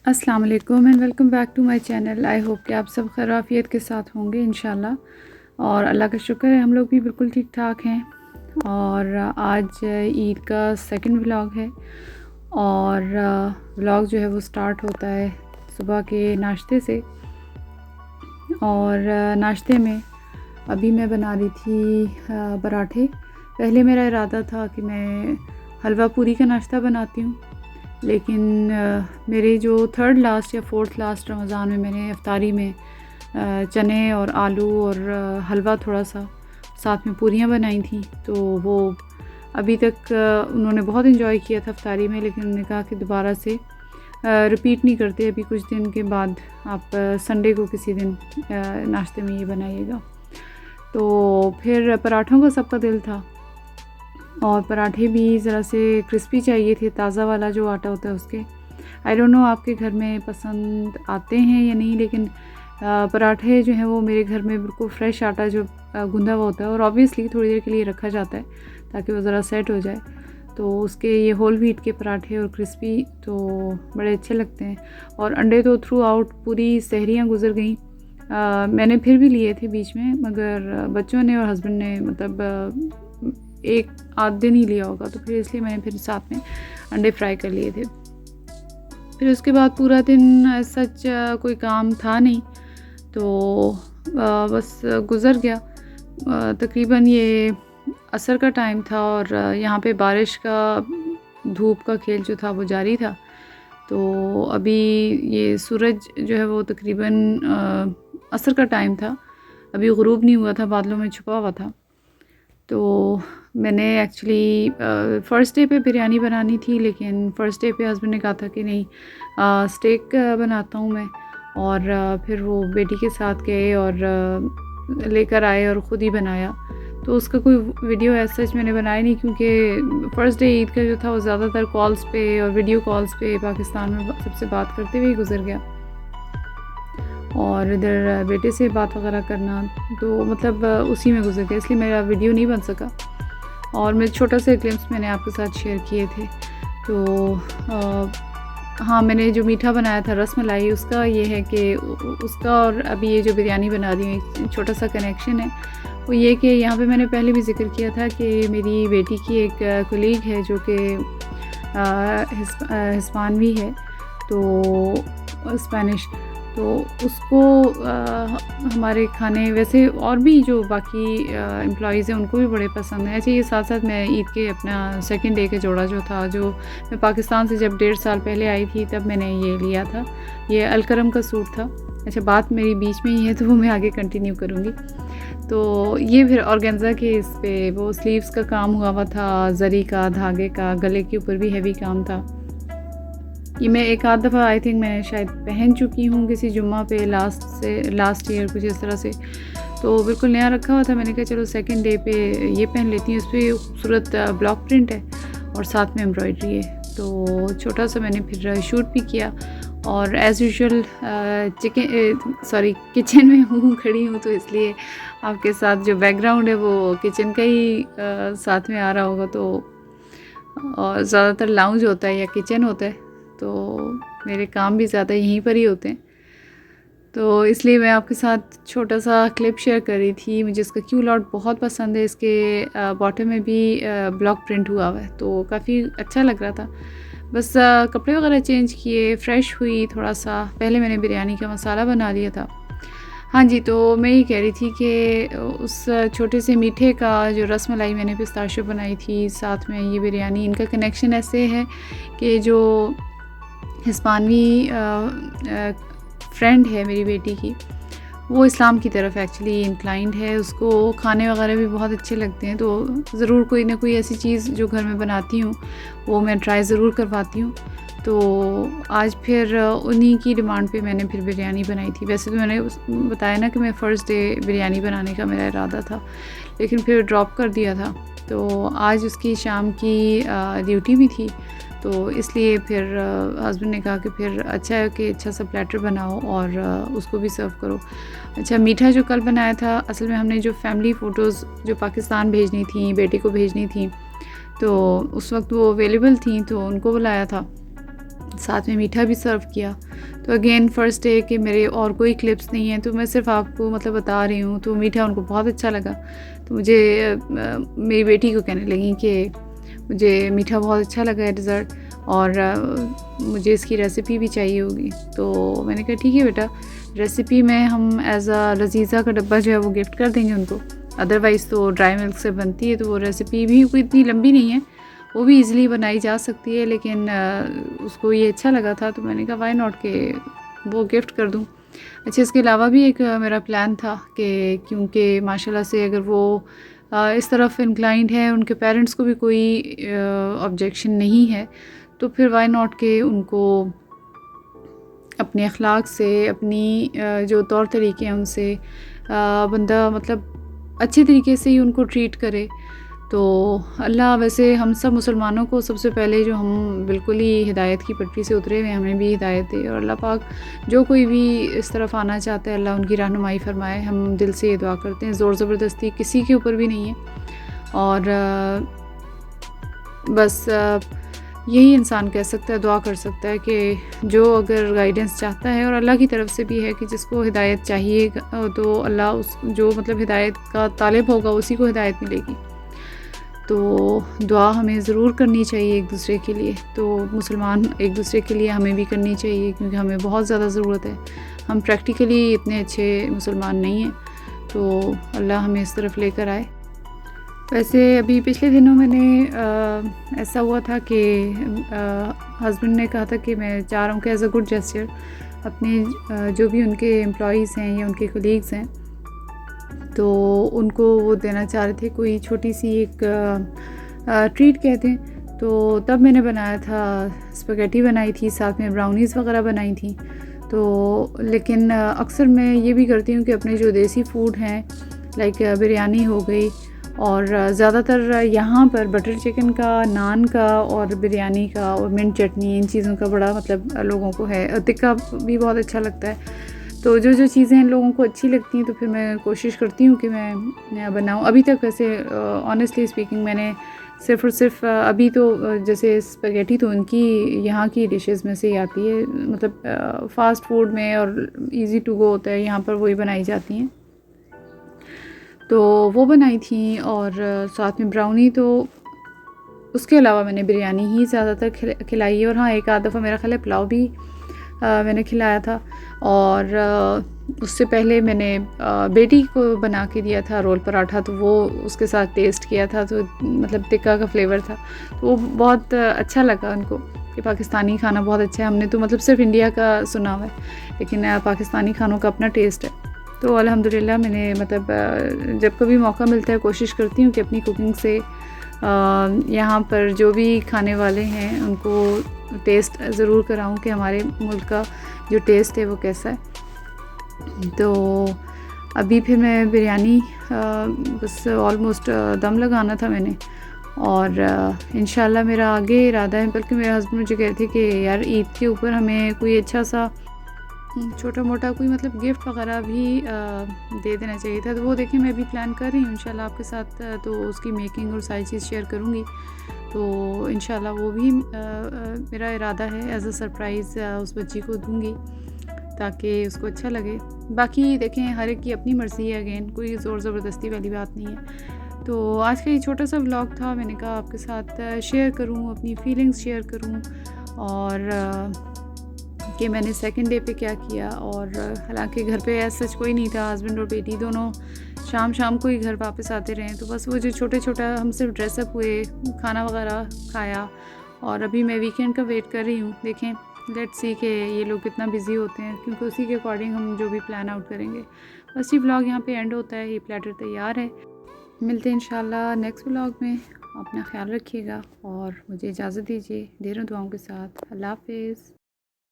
अस्सलाम वालेकुम and welcome back to my channel. I hope कि आप सब खैर आफियत के साथ होंगे इंशाल्लाह। और अल्लाह का शुक्र है हम लोग भी बिल्कुल ठीक ठाक हैं। और आज ईद का सेकंड व्लॉग है और व्लॉग जो है वो स्टार्ट होता है सुबह के नाश्ते से। और नाश्ते में अभी मैं बना रही थी पराठे। पहले मेरा इरादा था कि मैं हलवा पूरी का नाश्ता बनाती हूँ, लेकिन मेरे जो थर्ड लास्ट या फोर्थ लास्ट रमज़ान में मैंने इफ्तारी में चने और आलू और हलवा थोड़ा सा साथ में पूरियाँ बनाई थी, तो वो अभी तक उन्होंने बहुत इन्जॉय किया था इफ्तारी में। लेकिन उन्होंने कहा कि दोबारा से रिपीट नहीं करते, अभी कुछ दिन के बाद आप संडे को किसी दिन नाश्ते में ये बनाइएगा। तो फिर पराठों का सबका दिल था और पराठे भी ज़रा से क्रिस्पी चाहिए थे, ताज़ा वाला जो आटा होता है उसके। आई डोंट नो आपके घर में पसंद आते हैं या नहीं, लेकिन पराठे जो हैं वो मेरे घर में बिल्कुल फ्रेश आटा जो गूंदा हुआ होता है और ऑब्वियसली थोड़ी देर के लिए रखा जाता है ताकि वो ज़रा सेट हो जाए। तो उसके ये होल व्हीट के पराठे और क्रिस्पी तो बड़े अच्छे लगते हैं। और अंडे तो थ्रू आउट पूरी सहरियाँ गुजर गई। मैंने फिर भी लिए थे बीच में, मगर बच्चों ने और हस्बैंड ने मतलब एक आध दिन ही लिया होगा, तो फिर इसलिए मैंने फिर साथ में अंडे फ्राई कर लिए थे। फिर उसके बाद पूरा दिन सच कोई काम था नहीं, तो बस गुज़र गया। तकरीबन ये असर का टाइम था और यहाँ पे बारिश का धूप का खेल जो था वो जारी था। तो अभी ये सूरज जो है वो तकरीबन असर का टाइम था, अभी गुरूब नहीं हुआ था, बादलों में छुपा हुआ था। तो मैंने एक्चुअली फ़र्स्ट डे पे बिरयानी बनानी थी, लेकिन फ़र्स्ट डे पे हस्बैंड ने कहा था कि नहीं स्टेक बनाता हूँ मैं। और फिर वो बेटी के साथ गए और लेकर आए और ख़ुद ही बनाया। तो उसका कोई वीडियो ऐसा सच मैंने बनाया नहीं, क्योंकि फ़र्स्ट डे ईद का जो था वो ज़्यादातर कॉल्स पे और वीडियो कॉल्स पे पाकिस्तान में सबसे बात करते हुए गुजर गया, और इधर बेटे से बात वगैरह करना तो मतलब उसी में गुजर गया, इसलिए मेरा वीडियो नहीं बन सका। और मैं छोटा सा क्लिप्स मैंने आपके साथ शेयर किए थे। तो हाँ, मैंने जो मीठा बनाया था रस मलाई, उसका ये है कि उसका और अभी ये जो बिरयानी बना रही हूँ एक छोटा सा कनेक्शन है। वो ये कि यहाँ पे मैंने पहले भी जिक्र किया था कि मेरी बेटी की एक कोलीग है जो कि हिस्पानवी है, तो स्पेनिश, तो उसको हमारे खाने वैसे और भी जो बाकी एम्प्लॉइज़ हैं उनको भी बड़े पसंद हैं। अच्छा, ये साथ साथ मैं ईद के अपना सेकंड डे के जोड़ा जो था, जो मैं पाकिस्तान से जब 1.5 साल पहले आई थी तब मैंने ये लिया था, ये अलकरम का सूट था। अच्छा, बात मेरी बीच में ही है तो वो मैं आगे कंटिन्यू करूँगी। तो ये फिर ऑर्गेन्जा के इस पे वो स्लीव्स का काम हुआ था, जरी का, धागे का, गले के ऊपर भी हैवी काम था। ये मैं एक आध दफ़ा आई थिंक मैं शायद पहन चुकी हूँ किसी जुम्मा पे लास्ट ईयर कुछ इस तरह से, तो बिल्कुल नया रखा हुआ था। मैंने कहा चलो सेकंड डे पे ये पहन लेती हूँ। इस पर खूबसूरत ब्लॉक प्रिंट है और साथ में एम्ब्रॉयडरी है, तो छोटा सा मैंने फिर शूट भी किया। और एज़ यूजुअल किचन में हूँ, खड़ी हूँ, तो इसलिए आपके साथ जो बैकग्राउंड है वो किचन का ही साथ में आ रहा होगा। तो और ज़्यादातर लाउंज होता है या किचन होता है, तो मेरे काम भी ज़्यादा यहीं पर ही होते हैं, तो इसलिए मैं आपके साथ छोटा सा क्लिप शेयर कर रही थी। मुझे इसका क्यू लॉट बहुत पसंद है, इसके बॉटम में भी ब्लॉक प्रिंट हुआ हुआ है, तो काफ़ी अच्छा लग रहा था। बस कपड़े वगैरह चेंज किए, फ़्रेश हुई थोड़ा सा। पहले मैंने बिरयानी का मसाला बना लिया था। हाँ जी, तो मैं ये कह रही थी कि उस छोटे से मीठे का जो रस मलाई मैंने पिस्ताशियो बनाई थी, साथ में ये बिरयानी, इनका कनेक्शन ऐसे है कि जो हिस्पानवी फ्रेंड है मेरी बेटी की, वो इस्लाम की तरफ एक्चुअली इंक्लाइंड है, उसको खाने वगैरह भी बहुत अच्छे लगते हैं। तो ज़रूर कोई ना कोई ऐसी चीज़ जो घर में बनाती हूँ वो मैं ट्राई ज़रूर करवाती हूँ। तो आज फिर उन्हीं की डिमांड पे मैंने फिर बिरयानी बनाई थी। वैसे तो मैंने बताया ना कि मैं फ़र्स्ट डे बिरयानी बनाने का मेरा इरादा था, लेकिन फिर ड्रॉप कर दिया था। तो आज उसकी शाम की ड्यूटी भी थी, तो इसलिए फिर हस्बैंड ने कहा कि फिर अच्छा है कि अच्छा सा प्लेटर बनाओ और उसको भी सर्व करो। अच्छा, मीठा जो कल बनाया था, असल में हमने जो फैमिली फ़ोटोज़ जो पाकिस्तान भेजनी थी, बेटे को भेजनी थी, तो उस वक्त वो अवेलेबल थी, तो उनको बुलाया था। साथ में मीठा भी सर्व किया। तो अगेन फ़र्स्ट डे के मेरे और कोई क्लिप्स नहीं हैं, तो मैं सिर्फ आपको मतलब बता रही हूँ। तो मीठा उनको बहुत अच्छा लगा, तो मुझे मेरी बेटी को कहने लगी कि मुझे मीठा बहुत अच्छा लगा है डिज़र्ट, और मुझे इसकी रेसिपी भी चाहिए होगी। तो मैंने कहा ठीक है बेटा, रेसिपी में हम एज़ अ लजीज़ा का डब्बा जो है वो गिफ्ट कर देंगे उनको। अदरवाइज़ तो ड्राई मिल्क से बनती है, तो वो रेसिपी भी कोई इतनी लंबी नहीं है, वो भी इजीली बनाई जा सकती है। लेकिन उसको ये अच्छा लगा था, तो मैंने कहा व्हाई नॉट के वो गिफ्ट कर दूँ। अच्छा, इसके अलावा भी एक मेरा प्लान था कि क्योंकि माशाल्लाह से अगर वो इस तरफ इंक्लाइंड है, उनके पेरेंट्स को भी कोई ऑब्जेक्शन नहीं है, तो फिर व्हाई नॉट के उनको अपने अखलाक से, अपनी जो तौर तरीके हैं उनसे बंदा मतलब अच्छे तरीके से ही उनको ट्रीट करे। तो अल्लाह वैसे हम सब मुसलमानों को सबसे पहले जो हम बिल्कुल ही हिदायत की पटरी से उतरे हुए, हमें भी हिदायत दे, और अल्लाह पाक जो कोई भी इस तरफ आना चाहता है अल्लाह उनकी रहनुमाई फ़रमाए। हम दिल से ये दुआ करते हैं, ज़ोर ज़बरदस्ती किसी के ऊपर भी नहीं है। और बस यही इंसान कह सकता है, दुआ कर सकता है कि जो अगर गाइडेंस चाहता है, और अल्लाह की तरफ से भी है कि जिसको हिदायत चाहिए तो अल्लाह उस जो मतलब हिदायत का तालिब होगा उसी को हिदायत मिलेगी। तो दुआ हमें ज़रूर करनी चाहिए एक दूसरे के लिए। तो मुसलमान एक दूसरे के लिए हमें भी करनी चाहिए, क्योंकि हमें बहुत ज़्यादा ज़रूरत है। हम प्रैक्टिकली इतने अच्छे मुसलमान नहीं हैं, तो अल्लाह हमें इस तरफ लेकर आए। वैसे अभी पिछले दिनों मैंने ऐसा हुआ था कि हस्बैंड ने कहा था कि मैं चाह रहा हूँ कि एज़ अ गुड जेस्चर अपने जो भी उनके एम्प्लॉइज़ हैं या उनके कोलीग्स हैं, तो उनको वो देना चाह रहे थे कोई छोटी सी एक ट्रीट कहते हैं। तो तब मैंने बनाया था, स्पैगेटी बनाई थी, साथ में ब्राउनीज़ वगैरह बनाई थी। तो लेकिन अक्सर मैं ये भी करती हूँ कि अपने जो देसी फूड हैं लाइक बिरयानी हो गई, और ज़्यादातर यहाँ पर बटर चिकन का, नान का और बिरयानी का और मिंट चटनी, इन चीज़ों का बड़ा मतलब लोगों को है। टिक्का भी बहुत अच्छा लगता है। तो जो जो चीज़ें लोगों को अच्छी लगती हैं, तो फिर मैं कोशिश करती हूँ कि मैं बनाऊँ। अभी तक वैसे ऑनेस्टली स्पीकिंग मैंने सिर्फ़ और सिर्फ अभी तो जैसे स्पैगेटी तो उनकी यहाँ की डिशेस में से ही आती है, मतलब फ़ास्ट फूड में और इजी टू गो होता है, यहाँ पर वही बनाई जाती हैं। तो वो बनाई थी, और साथ में ब्राउनी। तो उसके अलावा मैंने बिरयानी ही ज़्यादातर खिलाई है। और हाँ, एक आध दफ़ा मेरा ख़्याल है पुलाव भी मैंने खिलाया था। और उससे पहले मैंने बेटी को बना के दिया था रोल पराठा, तो वो उसके साथ टेस्ट किया था, तो मतलब टिक्का का फ्लेवर था, तो वो बहुत अच्छा लगा उनको कि पाकिस्तानी खाना बहुत अच्छा है। हमने तो मतलब सिर्फ इंडिया का सुना हुआ है, लेकिन पाकिस्तानी खानों का अपना टेस्ट है। तो अल्हम्दुलिल्लाह मैंने मतलब जब कभी मौका मिलता है कोशिश करती हूँ कि अपनी कुकिंग से यहाँ पर जो भी खाने वाले हैं उनको टेस्ट ज़रूर कराऊँ कि हमारे मुल्क का जो टेस्ट है वो कैसा है। तो अभी फिर मैं बिरयानी बस ऑलमोस्ट दम लगाना था मैंने, और इंशाल्लाह मेरा आगे इरादा है। बल्कि मेरे हस्बैंड मुझे कह रहे थे कि यार ईद के ऊपर हमें कोई अच्छा सा छोटा मोटा कोई मतलब गिफ्ट वगैरह भी दे देना चाहिए था। तो वो देखिए मैं भी प्लान कर रही हूँ इंशाल्लाह आपके साथ, तो उसकी मेकिंग और सारी चीज़ शेयर करूँगी। तो इंशाल्लाह वो भी मेरा इरादा है एज़ अ सरप्राइज़ उस बच्ची को दूँगी, ताकि उसको अच्छा लगे। बाकी देखें हर एक की अपनी मर्ज़ी है, अगेन कोई ज़ोर ज़बरदस्ती वाली बात नहीं है। तो आज का ये छोटा सा व्लॉग था, मैंने कहा आपके साथ शेयर करूँ, अपनी फीलिंग्स शेयर करूँ, और कि मैंने सेकंड डे पे क्या किया। और हालांकि घर पे ऐसा सच कोई नहीं था, हस्बैंड और बेटी दोनों शाम को ही घर वापस आते रहे। तो बस वो जो छोटा हम सिर्फ ड्रेसअप हुए, खाना वगैरह खाया, और अभी मैं वीकेंड का वेट कर रही हूँ। देखें लेट्स सी कि ये लोग कितना बिज़ी होते हैं, क्योंकि उसी के अकॉर्डिंग हम जो भी प्लान आउट करेंगे। बस ये व्लॉग यहाँ पे एंड होता है, ये प्लेटर तैयार है। मिलते हैं इंशाल्लाह नेक्स्ट व्लॉग में। अपना ख्याल रखिएगा और मुझे इजाज़त दीजिए, ढेरों दुआओं के साथ। अल्लाह हाफ़िज़।